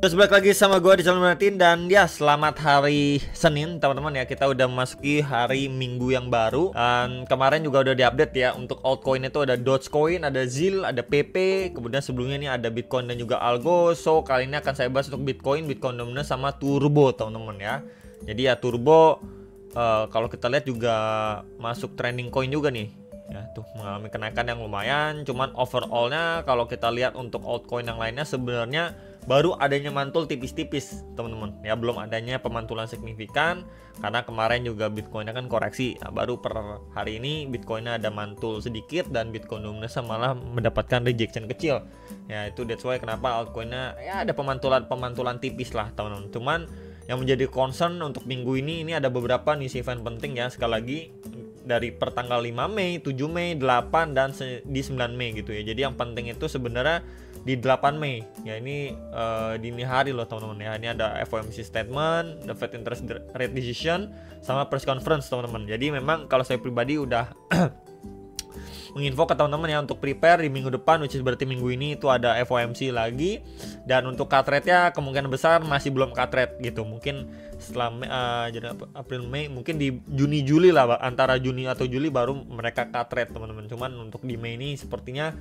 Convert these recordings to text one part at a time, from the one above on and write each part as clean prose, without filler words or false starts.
Terus balik lagi sama gue di channel Martin. Dan ya, selamat hari Senin teman-teman ya. Kita udah memasuki hari Minggu yang baru. Dan kemarin juga udah diupdate ya. Untuk altcoin itu ada Dogecoin, ada ZIL, ada PP. Kemudian sebelumnya ini ada Bitcoin dan juga Algo. So kali ini akan saya bahas untuk Bitcoin Dominance sama Turbo teman-teman ya. Jadi ya Turbo kalau kita lihat juga masuk trending coin juga nih ya, tuh mengalami kenaikan yang lumayan. Cuman overallnya kalau kita lihat untuk altcoin yang lainnya sebenarnya baru adanya mantul tipis-tipis teman-teman ya, belum adanya pemantulan signifikan karena kemarin juga Bitcoinnya kan koreksi. Nah, baru per hari ini Bitcoinnya ada mantul sedikit dan Bitcoin Dominance malah mendapatkan rejection kecil ya. Itu that's why kenapa altcoinnya ya ada pemantulan tipis lah teman-teman. Cuman yang menjadi concern untuk minggu ini ada beberapa news event penting ya. Sekali lagi dari pertanggal 5 Mei, 7 Mei, 8 dan di 9 Mei gitu ya. Jadi yang penting itu sebenarnya di 8 Mei ya, ini dini hari loh teman-teman ya. Ini ada FOMC statement, the Fed interest rate decision, sama press conference teman-teman. Jadi memang kalau saya pribadi udah menginfo ke teman-teman ya untuk prepare di minggu depan, which is berarti minggu ini itu ada FOMC lagi. Dan untuk cut rate-nya kemungkinan besar masih belum cut rate gitu. Mungkin setelah jadi April Mei, mungkin di Juni Juli lah, antara Juni atau Juli baru mereka cut rate teman-teman. Cuman untuk di Mei ini sepertinya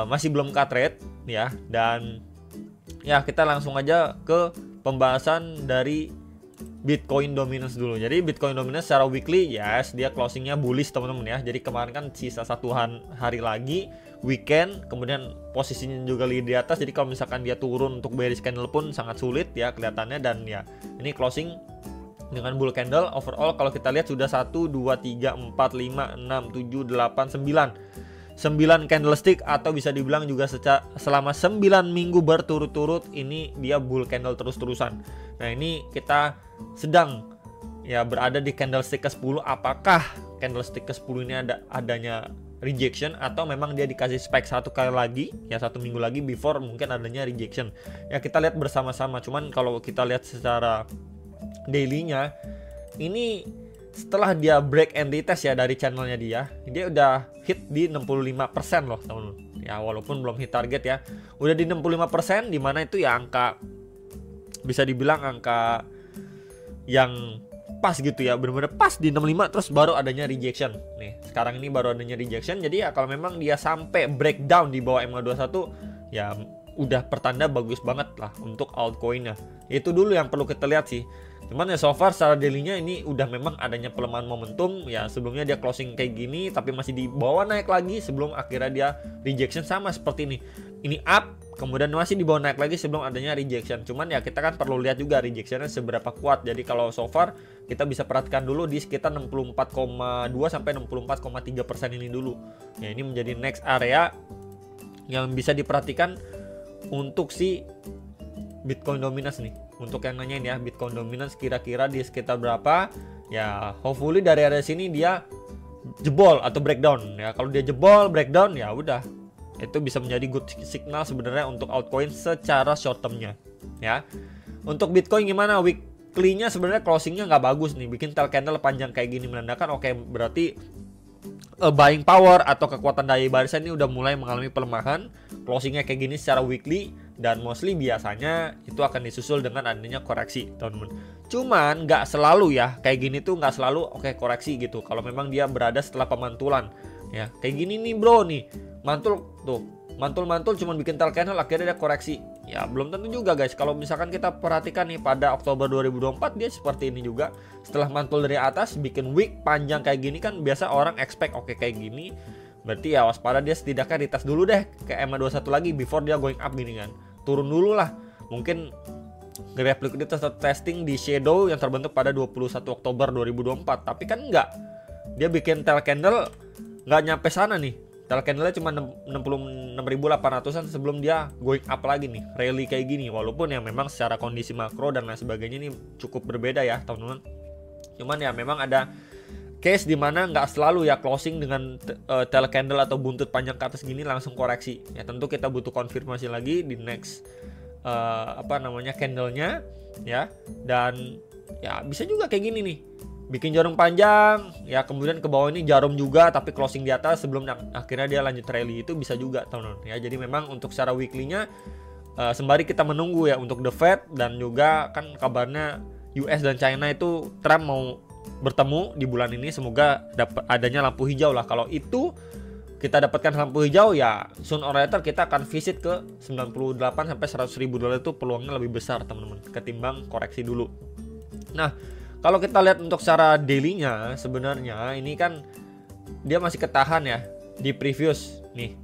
masih belum cut rate ya. Dan ya kita langsung aja ke pembahasan dari Bitcoin Dominance dulu. Jadi Bitcoin Dominance secara weekly yes, dia closingnya bullish teman-teman ya. Jadi kemarin kan sisa satu hari lagi weekend, kemudian posisinya juga di atas. Jadi kalau misalkan dia turun untuk bearish candle pun sangat sulit ya kelihatannya. Dan ya ini closing dengan bull candle. Overall kalau kita lihat sudah 1, 2, 3, 4, 5, 6, 7, 8, 9 candlestick, atau bisa dibilang juga selama 9 minggu berturut-turut ini dia bull candle terus-terusan. Nah ini kita sedang ya berada di candlestick ke-10. Apakah candlestick ke-10 ini adanya rejection atau memang dia dikasih spike satu kali lagi ya, 1 minggu lagi before mungkin adanya rejection ya, kita lihat bersama-sama. Cuman kalau kita lihat secara daily-nya ini setelah dia break and retest ya dari channelnya dia udah hit di 65% loh teman-teman ya, walaupun belum hit target ya, udah di 65%, dimana itu ya angka bisa dibilang angka yang pas gitu ya, bener-bener pas di 65, terus baru adanya rejection nih. Sekarang ini baru adanya rejection. Jadi ya kalau memang dia sampai breakdown di bawah MA21 ya udah pertanda bagus banget lah untuk altcoinnya. Itu dulu yang perlu kita lihat sih. Cuman ya so far secara daily-nya ini udah memang adanya pelemahan momentum ya. Sebelumnya dia closing kayak gini tapi masih di bawah naik lagi sebelum akhirnya dia rejection, sama seperti ini. Ini up kemudian masih di bawah naik lagi sebelum adanya rejection. Cuman ya kita kan perlu lihat juga rejectionnya seberapa kuat. Jadi kalau so far kita bisa perhatikan dulu di sekitar 64,2 sampai 64,3% ini dulu. Ya ini menjadi next area yang bisa diperhatikan untuk si Bitcoin Dominance nih. Untuk yang nanyain ya, Bitcoin Dominance kira-kira di sekitar berapa? Ya, hopefully dari area sini dia jebol atau breakdown ya. Kalau dia jebol, breakdown ya udah. Itu bisa menjadi good signal sebenarnya untuk altcoin secara short termnya ya. Untuk Bitcoin gimana? Weekly-nya sebenarnya closingnya nggak bagus nih. Bikin tail candle panjang kayak gini menandakan oke, berarti buying power atau kekuatan daya barisan ini udah mulai mengalami pelemahan. Closingnya kayak gini secara weekly, dan mostly biasanya itu akan disusul dengan adanya koreksi teman-teman. Cuman nggak selalu ya kayak gini tuh, nggak selalu oke koreksi gitu. Kalau memang dia berada setelah pemantulan ya kayak gini nih bro nih, mantul tuh, mantul cuman bikin tail candle akhirnya dia koreksi ya, belum tentu juga guys. Kalau misalkan kita perhatikan nih pada Oktober 2024 dia seperti ini juga, setelah mantul dari atas bikin wick panjang kayak gini kan biasa orang expect oke kayak gini, berarti ya waspada dia setidaknya retest dulu deh ke MA21 lagi before dia going up gini kan. Turun dulu lah, mungkin replicate testing di shadow yang terbentuk pada 21 Oktober 2024. Tapi kan enggak, dia bikin tail candle nggak nyampe sana nih. Tail candle-nya cuma 66.800an sebelum dia going up lagi nih, rally kayak gini. Walaupun ya memang secara kondisi makro dan lain sebagainya ini cukup berbeda ya teman-teman. Cuman ya memang ada case dimana nggak selalu ya closing dengan tail candle atau buntut panjang ke atas gini langsung koreksi ya. Tentu kita butuh konfirmasi lagi di next candlenya ya. Dan ya bisa juga kayak gini nih, bikin jarum panjang ya, kemudian ke bawah ini jarum juga tapi closing di atas sebelum akhirnya dia lanjut rally, itu bisa juga teman-teman ya. Jadi memang untuk secara weekly-nya sembari kita menunggu ya untuk The Fed, dan juga kan kabarnya US dan China itu Trump mau bertemu di bulan ini. Semoga dapat adanya lampu hijau lah. Kalau itu kita dapatkan lampu hijau ya soon or later kita akan visit ke 98 sampai 100 ribu dolar, itu peluangnya lebih besar teman-teman ketimbang koreksi dulu. Nah, kalau kita lihat untuk secara daily-nya sebenarnya ini kan dia masih ketahan ya di previous nih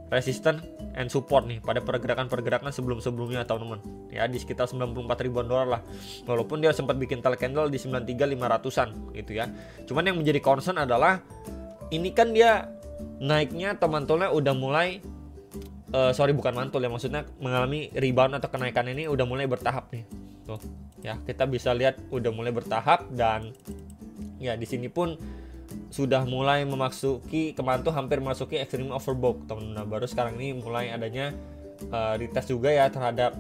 resistance and support nih pada pergerakan-pergerakan sebelum-sebelumnya teman-teman ya, di sekitar 94 ribuan dolar lah, walaupun dia sempat bikin tail candle di 93.500an gitu ya. Cuman yang menjadi concern adalah ini kan dia naiknya atau mantulnya udah mulai bukan mantul ya, maksudnya mengalami rebound atau kenaikan ini udah mulai bertahap nih tuh ya, kita bisa lihat udah mulai bertahap, dan ya di sini pun sudah mulai memasuki hampir memasuki extreme overbought teman-teman. Nah, baru sekarang ini mulai adanya retest juga ya terhadap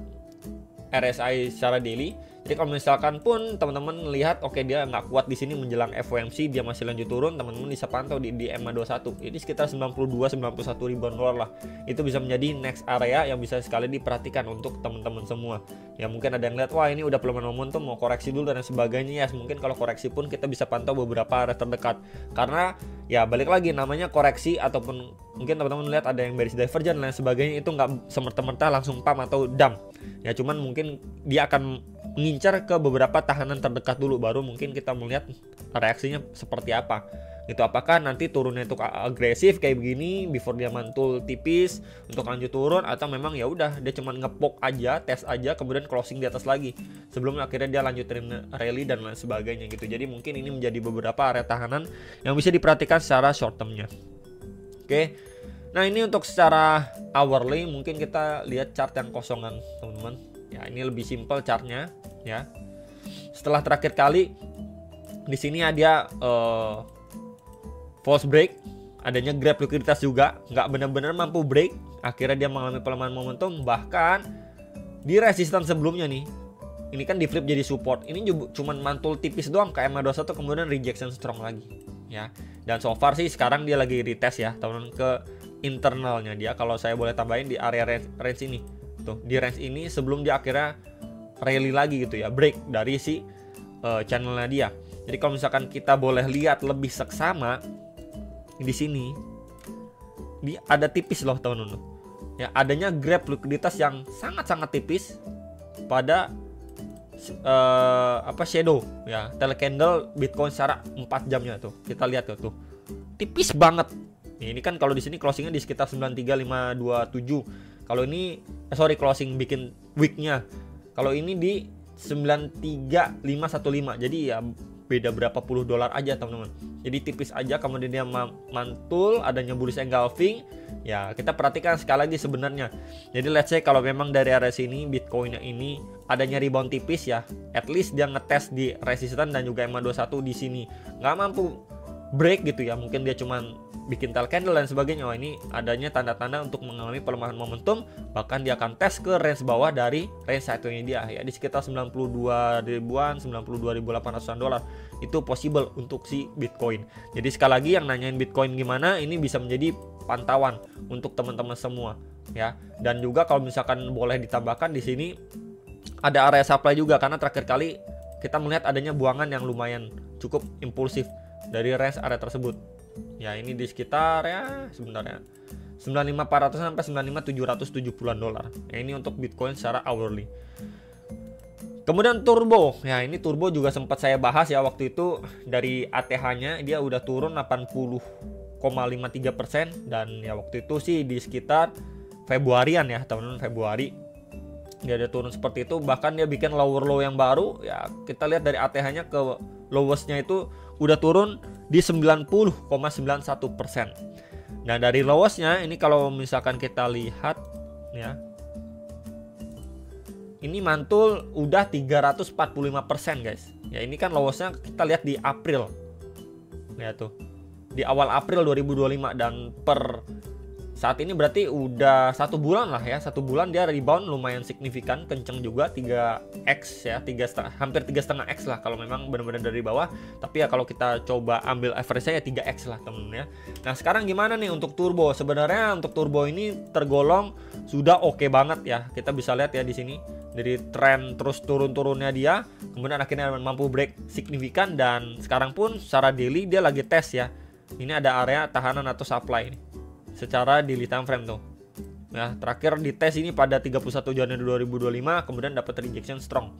RSI secara daily. Jadi kalau misalkan pun teman-teman lihat oke dia nggak kuat di sini menjelang FOMC, dia masih lanjut turun, teman-teman bisa pantau di EMA21. Jadi sekitar 92-91 ribuan dolar lah. Itu bisa menjadi next area yang bisa sekali diperhatikan untuk teman-teman semua. Ya mungkin ada yang lihat wah ini udah pelemahan momentum mau koreksi dulu dan sebagainya ya. Mungkin kalau koreksi pun kita bisa pantau beberapa area terdekat. Karena ya balik lagi namanya koreksi, ataupun mungkin teman-teman lihat ada yang bearish divergent dan lain sebagainya, itu nggak semerta-merta langsung pump atau dump. Ya cuman mungkin dia akan mengincar ke beberapa tahanan terdekat dulu, baru mungkin kita melihat reaksinya seperti apa gitu. Apakah nanti turunnya itu agresif kayak begini before dia mantul tipis untuk lanjut turun, atau memang ya udah dia cuma ngepok aja, tes aja, kemudian closing di atas lagi sebelum akhirnya dia lanjutin rally dan lain sebagainya gitu. Jadi mungkin ini menjadi beberapa area tahanan yang bisa diperhatikan secara short termnya. Oke. Nah, ini untuk secara hourly mungkin kita lihat chart yang kosongan, teman-teman. Ya, ini lebih simple chartnya ya. Setelah terakhir kali di sini ada false break, adanya grab likuiditas juga, nggak benar-benar mampu break, akhirnya dia mengalami pelemahan momentum. Bahkan di resistance sebelumnya nih, ini kan di flip jadi support, ini cuman mantul tipis doang ke EMA21, kemudian rejection strong lagi ya. Dan so far sih sekarang dia lagi retest ya teman-teman ke internalnya dia, kalau saya boleh tambahin di area range ini tuh, di range ini sebelum dia akhirnya rally lagi gitu ya, break dari si channelnya dia. Jadi kalau misalkan kita boleh lihat lebih seksama di sini, ada tipis loh teman-teman ya, adanya grab likuiditas yang sangat-sangat tipis pada shadow ya, tail candle Bitcoin secara 4 jamnya tuh, kita lihat tuh tipis banget. Ini kan kalau di sini closingnya di sekitar 93.527. Kalau ini closing bikin weeknya. Kalau ini di 93.515. Jadi ya beda berapa puluh dolar aja teman-teman. Jadi tipis aja, kemudian dia mantul, adanya bullish engulfing. Ya kita perhatikan sekali lagi sebenarnya. Jadi let's say kalau memang dari area sini Bitcoinnya ini adanya rebound tipis ya, at least dia ngetes di resistance dan juga EMA21 di sini nggak mampu break gitu ya, mungkin dia cuman bikin tail candle dan sebagainya. Wah, ini adanya tanda-tanda untuk mengalami pelemahan momentum, bahkan dia akan tes ke range bawah dari range satunya dia ya, di sekitar 92 ribuan, 92.800an dolar. Itu possible untuk si Bitcoin. Jadi sekali lagi yang nanyain Bitcoin gimana, ini bisa menjadi pantauan untuk teman-teman semua ya. Dan juga kalau misalkan boleh ditambahkan di sini ada area supply juga, karena terakhir kali kita melihat adanya buangan yang lumayan cukup impulsif dari range area tersebut. Ya ini di sekitar ya sebentar ya 95.400 sampai 95.770-an dolar. Ya ini untuk Bitcoin secara hourly. Kemudian turbo. Ya ini turbo juga sempat saya bahas ya waktu itu, dari ATH-nya dia udah turun 80,53%, dan ya waktu itu sih di sekitar Februarian ya, teman-teman, Februari dia ada turun seperti itu. Bahkan dia bikin lower low yang baru ya, kita lihat dari ATH-nya ke lowest-nya itu udah turun di 90,91%. Nah dari lowest-nya ini kalau misalkan kita lihat ya, ini mantul udah 345% guys. Ya ini kan lowest-nya kita lihat di April. Ya tuh. Di awal April 2025, dan per saat ini berarti udah 1 bulan lah ya. 1 bulan dia rebound lumayan signifikan, kenceng juga 3x ya, hampir 3,5x lah kalau memang benar-benar dari bawah. Tapi ya kalau kita coba ambil average-nya ya 3x lah temen ya. Nah sekarang gimana nih untuk turbo? Sebenarnya untuk turbo ini tergolong sudah oke banget ya. Kita bisa lihat ya di sini dari tren terus turun-turunnya dia, kemudian akhirnya mampu break signifikan, dan sekarang pun secara daily dia lagi tes ya. Ini ada area tahanan atau supply ini secara daily time frame tuh. Nah, terakhir di tes ini pada 31 Januari 2025, kemudian dapat rejection strong.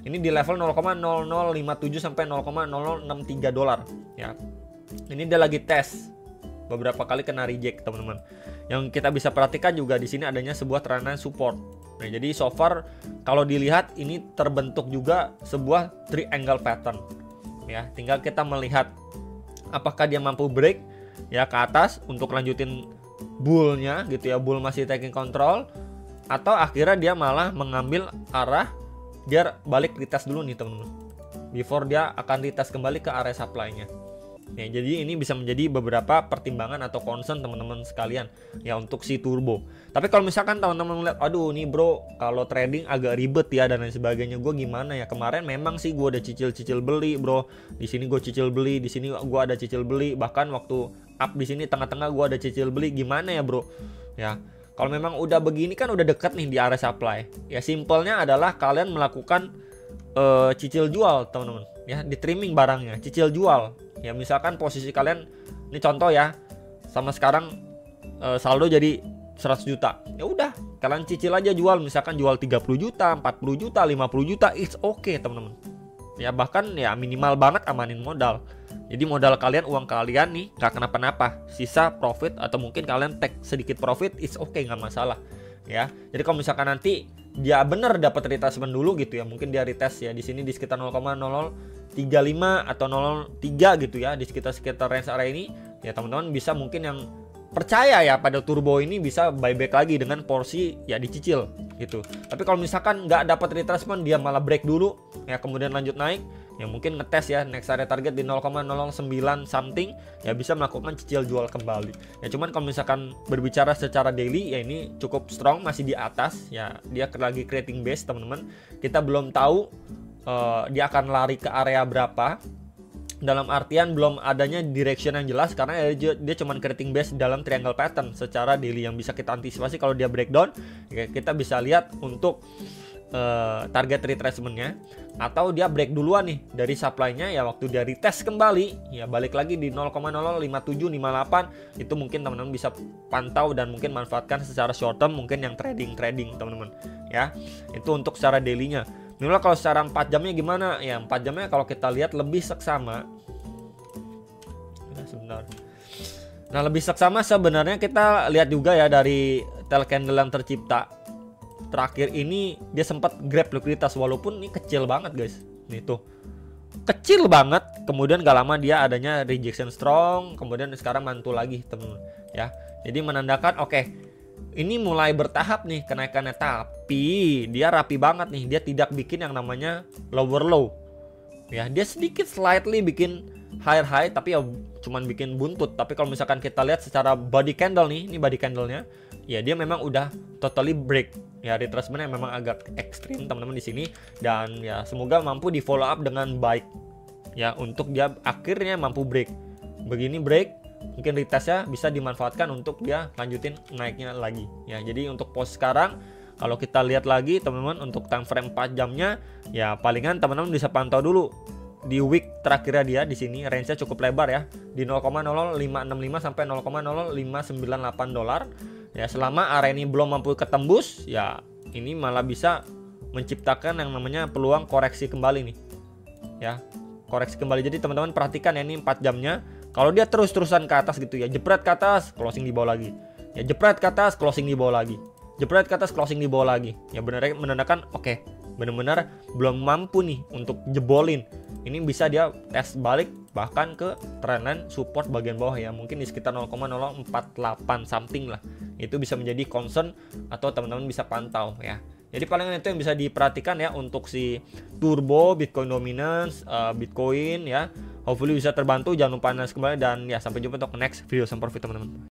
Ini di level 0,0057 sampai 0,0063 dolar ya. Ini dia lagi tes. Beberapa kali kena reject, teman-teman. Yang kita bisa perhatikan juga di sini adanya sebuah trend support. Nah, jadi so far kalau dilihat ini terbentuk juga sebuah triangle pattern. Ya, tinggal kita melihat apakah dia mampu break ya ke atas untuk lanjutin bullnya gitu ya, bull masih taking control, atau akhirnya dia malah mengambil arah biar balik retest dulu nih teman-teman, before dia akan retest kembali ke area supply-nya. Ya, jadi ini bisa menjadi beberapa pertimbangan atau concern teman-teman sekalian ya untuk si turbo. Tapi kalau misalkan teman-teman melihat, aduh nih bro, kalau trading agak ribet ya dan lain sebagainya, gue gimana ya? Kemarin memang sih gue ada cicil-cicil beli bro, di sini gue cicil beli, di sini gue ada cicil beli, bahkan waktu up di sini tengah-tengah gue ada cicil beli, gimana ya bro? Ya, kalau memang udah begini kan udah dekat nih di area supply. Ya simpelnya adalah kalian melakukan cicil jual teman-teman ya, di trimming barangnya, cicil jual. Ya misalkan posisi kalian, ini contoh ya, sama sekarang saldo jadi 100 juta. Ya udah, kalian cicil aja jual, misalkan jual 30 juta, 40 juta, 50 juta, it's okay teman-teman. Ya bahkan ya minimal banget amanin modal. Jadi modal kalian, uang kalian nih gak kenapa-napa, sisa profit atau mungkin kalian take sedikit profit, it's okay, nggak masalah. Ya, jadi kalau misalkan nanti dia bener dapat retracement dulu gitu ya, mungkin dia retest ya di sini di sekitar 0,0035 atau 0,03 gitu ya, di sekitar range area ini ya, teman-teman bisa mungkin yang percaya ya pada turbo ini bisa buyback lagi dengan porsi ya dicicil gitu. Tapi kalau misalkan nggak dapat retracement, dia malah break dulu ya, kemudian lanjut naik ya, mungkin ngetes ya next area target di 0,009 something ya, bisa melakukan cicil jual kembali ya. Cuman kalau misalkan berbicara secara daily ya, ini cukup strong, masih di atas ya, dia lagi creating base teman-teman. Kita belum tahu dia akan lari ke area berapa, dalam artian belum adanya direction yang jelas, karena dia cuman creating base dalam triangle pattern secara daily. Yang bisa kita antisipasi kalau dia breakdown ya, kita bisa lihat untuk target retracementnya, atau dia break duluan nih dari supply-nya ya, waktu dia retest kembali ya balik lagi di 0,005758, itu mungkin teman-teman bisa pantau dan mungkin manfaatkan secara short term, mungkin yang trading teman-teman ya. Itu untuk secara daily-nya. Minimal kalau secara 4 jamnya gimana ya, 4 jamnya kalau kita lihat lebih seksama. Sebentar. Nah, lebih seksama sebenarnya kita lihat juga ya dari tail candle yang tercipta terakhir ini, dia sempat grab likuiditas walaupun ini kecil banget guys. Nih tuh, kecil banget. Kemudian gak lama dia adanya rejection strong, kemudian sekarang mantul lagi teman-teman ya. Jadi menandakan oke, ini mulai bertahap nih kenaikannya, tapi dia rapi banget nih. Dia tidak bikin yang namanya lower low ya, dia sedikit slightly bikin higher high, tapi ya cuman bikin buntut. Tapi kalau misalkan kita lihat secara body candle nih, ini body candlenya ya, dia memang udah totally break ya, retracementnya memang agak ekstrim teman-teman di sini, dan ya semoga mampu di follow up dengan baik ya, untuk dia akhirnya mampu break. Begini break, mungkin retestnya bisa dimanfaatkan untuk dia lanjutin naiknya lagi ya. Jadi untuk pos sekarang kalau kita lihat lagi teman-teman, untuk time frame 4 jamnya ya, palingan teman-teman bisa pantau dulu di week terakhirnya dia di sini, range-nya cukup lebar ya, di 0,0565 sampai 0,0598 dolar ya. Selama area ini belum mampu ketembus ya, ini malah bisa menciptakan yang namanya peluang koreksi kembali nih ya, koreksi kembali. Jadi teman-teman perhatikan ya, ini 4 jamnya. Kalau dia terus-terusan ke atas gitu ya, jepret ke atas, closing di bawah lagi ya, jepret ke atas, closing di bawah lagi, jepret ke atas, closing di bawah lagi ya, benar menandakan oke, benar-benar belum mampu nih untuk jebolin. Ini bisa dia tes balik bahkan ke trendline support bagian bawah ya, mungkin di sekitar 0,048 something lah. Itu bisa menjadi concern atau teman-teman bisa pantau ya. Jadi palingan itu yang bisa diperhatikan ya untuk si turbo Bitcoin dominance, Bitcoin ya. Hopefully bisa terbantu. Jangan lupa analis kembali, dan ya sampai jumpa untuk next video. Sampai profit teman-teman.